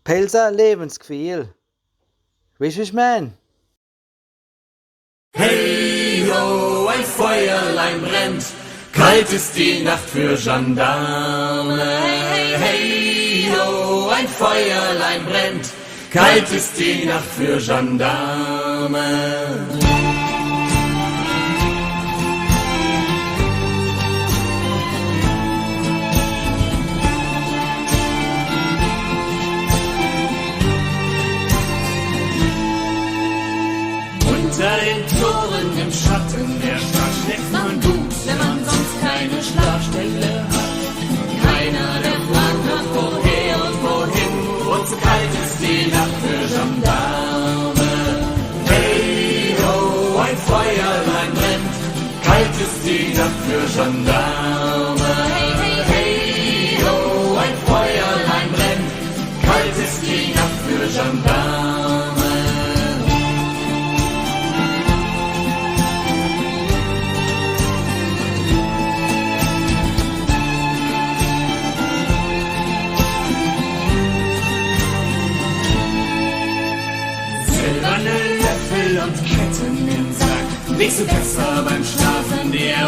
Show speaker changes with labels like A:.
A: Pelzer Lebensgefühl. Weißt du, was ich mein?
B: Hey ho, ein Feuerlein brennt, kalt ist die Nacht für Gendarme. Hey ho, ein Feuerlein brennt, kalt ist die Nacht für Gendarme. Unter den Toren im Schatten der Stadt schläft man gut, wenn man sonst keine Schlafstelle hat. Keiner, der fragt nach woher und wohin, und so kalt ist die Nacht für Gendarme. Hey ho, ein Feuerlein brennt, kalt ist die Nacht für Gendarme. Hey ho, ein Feuerlein brennt, kalt ist die Nacht für Gendarme. Und Ketten im Sack, legst du besser beim Schlafen dir